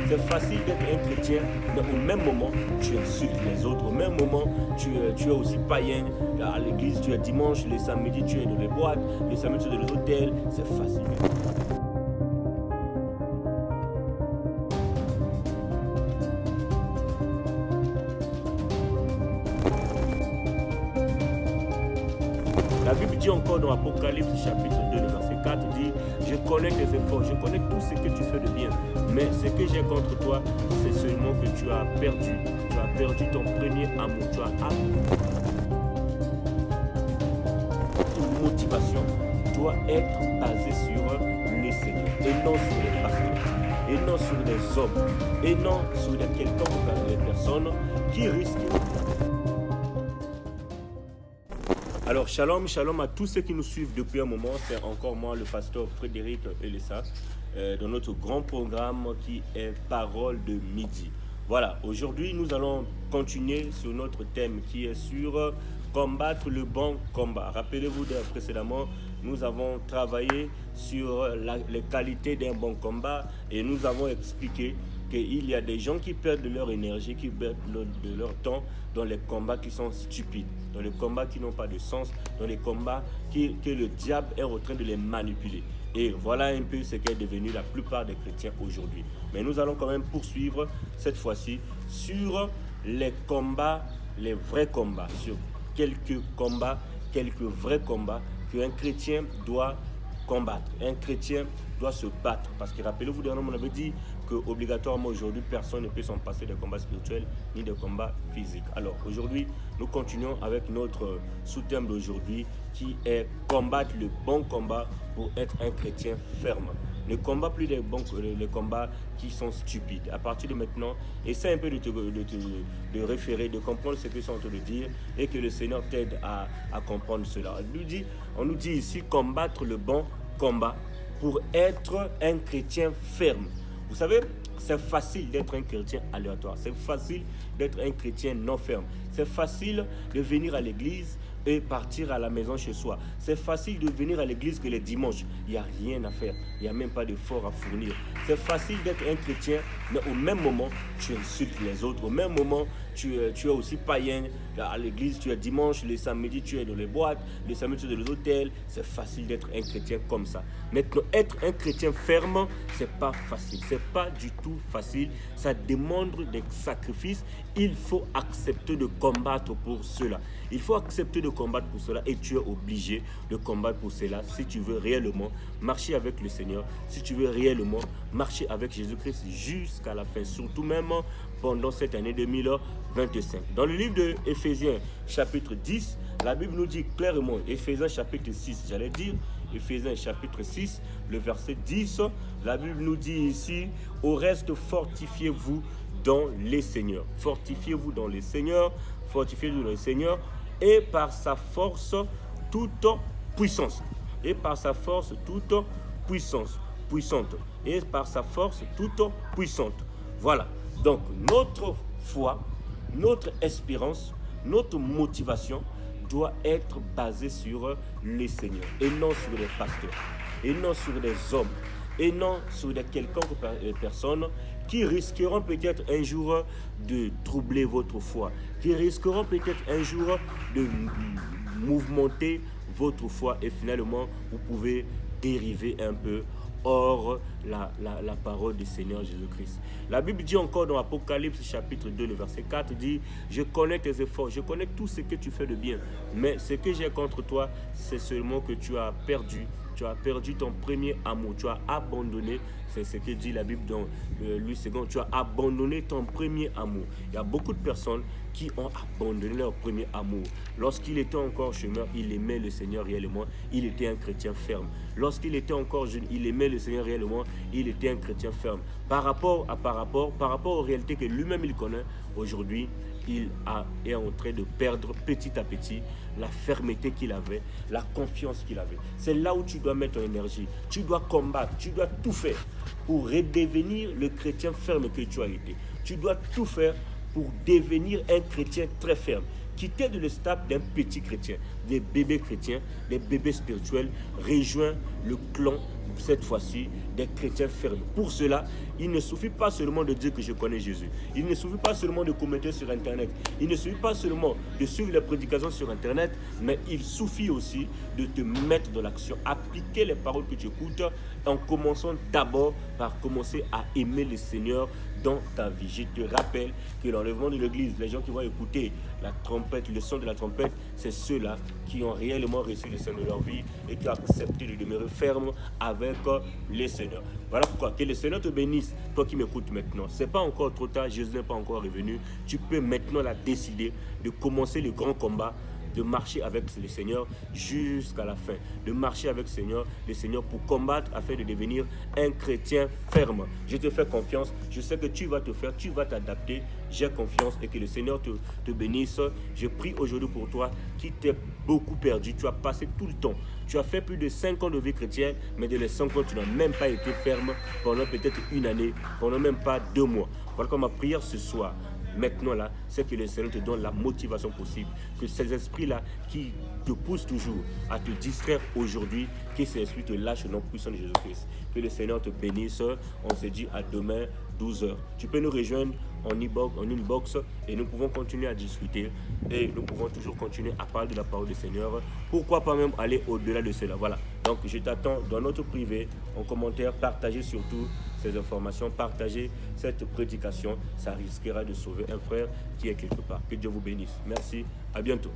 C'est facile d'être un chrétien, mais au même moment, tu insultes les autres. Au même moment, tu es aussi païen. À l'église, tu es dimanche, les samedis, tu es dans les boîtes, les samedis, tu es dans les hôtels. C'est facile. La Bible dit encore dans Apocalypse chapitre 2, le verset 4, dit « Je connais tes efforts, je connais tout ce que tu fais de bien, mais ce que j'ai contre toi, c'est seulement que tu as perdu ton premier amour, tu as Toute motivation doit être basée sur le Seigneur et non sur les pasteurs, et non sur les hommes, et non sur les quelconques personnes qui risquent. Alors, shalom, shalom à tous ceux qui nous suivent depuis un moment. C'est encore moi, le pasteur Frédéric Elessa, dans notre grand programme qui est Parole de midi. Voilà, aujourd'hui, nous allons continuer sur notre thème qui est sur combattre le bon combat. Rappelez-vous, précédemment, nous avons travaillé sur les qualités d'un bon combat et nous avons expliqué qu'il y a des gens qui perdent de leur énergie, qui perdent de leur temps dans les combats qui sont stupides, dans les combats qui n'ont pas de sens, dans les combats que le diable est en train de les manipuler. Et voilà un peu ce qu'est devenu la plupart des chrétiens aujourd'hui. Mais nous allons quand même poursuivre cette fois-ci sur les combats, les vrais combats, sur quelques vrais combats qu'un chrétien doit combattre. Un chrétien doit se battre. Parce que rappelez-vous, dernièrement, on avait dit qu'obligatoirement aujourd'hui, personne ne peut s'en passer des combats spirituels ni des combats physiques. Alors aujourd'hui, nous continuons avec notre sous-thème d'aujourd'hui qui est combattre le bon combat pour être un chrétien ferme. Ne combat plus les combats qui sont stupides. À partir de maintenant, essaie un peu de référer, de comprendre ce que sont en train de dire et que le Seigneur t'aide à comprendre cela. On nous dit ici combattre le bon combat pour être un chrétien ferme. Vous savez, c'est facile d'être un chrétien aléatoire. C'est facile d'être un chrétien non ferme. C'est facile de venir à l'église et partir à la maison chez soi. C'est facile de venir à l'église que les dimanches. Il n'y a rien à faire. Il n'y a même pas d'effort à fournir. C'est facile d'être un chrétien, mais au même moment, tu insultes les autres. Au même moment, tu es aussi païen. À l'église, tu es dimanche. Les samedis, tu es dans les boîtes. Les samedis, tu es dans les hôtels. C'est facile d'être un chrétien comme ça. Maintenant, être un chrétien ferme, c'est pas facile. C'est pas du tout facile. Ça demande des sacrifices. Il faut accepter de combattre pour cela. Il faut accepter de combattre pour cela et tu es obligé de combattre pour cela si tu veux réellement marcher avec le Seigneur, si tu veux réellement marcher avec Jésus-Christ jusqu'à la fin, surtout même pendant cette année 2025. Dans le livre de Éphésiens chapitre 10, la Bible nous dit clairement, Éphésiens chapitre 6, Éphésiens chapitre 6, le verset 10, la Bible nous dit ici, au reste fortifiez-vous dans les Seigneurs. Fortifiez-vous dans les Seigneurs, fortifiez-vous dans les Seigneurs et par sa force toute puissance. Et par sa force toute puissante. Et par sa force toute puissante. Voilà. Donc notre foi, notre espérance, notre motivation doit être basée sur les Seigneurs et non sur les pasteurs, et non sur les hommes, et non sur des quelconques personnes qui risqueront peut-être un jour de troubler votre foi, qui risqueront peut-être un jour de mouvementer votre foi et finalement vous pouvez dériver un peu hors la parole du Seigneur Jésus-Christ. La Bible dit encore dans Apocalypse chapitre 2, le verset 4, dit « Je connais tes efforts, je connais tout ce que tu fais de bien, mais ce que j'ai contre toi, c'est seulement que tu as perdu ton premier amour, tu as abandonné, c'est ce que dit la Bible dans Louis II, tu as abandonné ton premier amour. » Il y a beaucoup de personnes qui ont abandonné leur premier amour. Lorsqu'il était encore chemin, il aimait le Seigneur réellement, il était un chrétien ferme. Lorsqu'il était encore jeune, il aimait le Seigneur réellement, il était un chrétien ferme. Par rapport aux réalités que lui-même il connaît, aujourd'hui, il est en train de perdre petit à petit la fermeté qu'il avait, la confiance qu'il avait. C'est là où tu dois mettre ton énergie. Tu dois combattre, tu dois tout faire pour redevenir le chrétien ferme que tu as été. Tu dois tout faire pour devenir un chrétien très ferme quitter de le stade d'un petit chrétien, des bébés chrétiens, des bébés spirituels, rejoins le clan cette fois-ci des chrétiens fermes. Pour cela, il ne suffit pas seulement de dire que je connais Jésus. Il ne suffit pas seulement de commenter sur Internet. Il ne suffit pas seulement de suivre les prédications sur Internet, mais il suffit aussi de te mettre dans l'action, appliquer les paroles que tu écoutes en commençant d'abord par commencer à aimer le Seigneur dans ta vie. Je te rappelle que l'enlèvement de l'église, les gens qui vont écouter la trompette, le son de la trompette, c'est ceux-là qui ont réellement reçu le Seigneur de leur vie et qui ont accepté de demeurer fermes avec le Seigneur. Voilà pourquoi, que le Seigneur te bénisse, toi qui m'écoutes maintenant. Ce n'est pas encore trop tard, Jésus n'est pas encore revenu. Tu peux maintenant décider de commencer le grand combat, de marcher avec le Seigneur jusqu'à la fin, de marcher avec le Seigneur pour combattre afin de devenir un chrétien ferme. Je te fais confiance, je sais que tu vas te faire, tu vas t'adapter, j'ai confiance et que le Seigneur te bénisse. Je prie aujourd'hui pour toi qui t'es beaucoup perdu, tu as passé tout le temps, tu as fait plus de 5 ans de vie chrétienne, mais de les 5 ans, tu n'as même pas été ferme pendant peut-être une année, pendant même pas 2 mois. Voilà comme ma prière ce soir. Maintenant là, c'est que le Seigneur te donne la motivation possible. Que ces esprits-là qui te poussent toujours à te distraire aujourd'hui, que ces esprits te lâchent au nom puissant de Jésus-Christ. Que le Seigneur te bénisse. On se dit à demain, 12h. Tu peux nous rejoindre en inbox et nous pouvons continuer à discuter et nous pouvons toujours continuer à parler de la parole du Seigneur. Pourquoi pas même aller au-delà de cela. Voilà. Donc je t'attends dans notre privé, en commentaire, partagez surtout ces informations, partagez cette prédication, ça risquera de sauver un frère qui est quelque part. Que Dieu vous bénisse. Merci, à bientôt.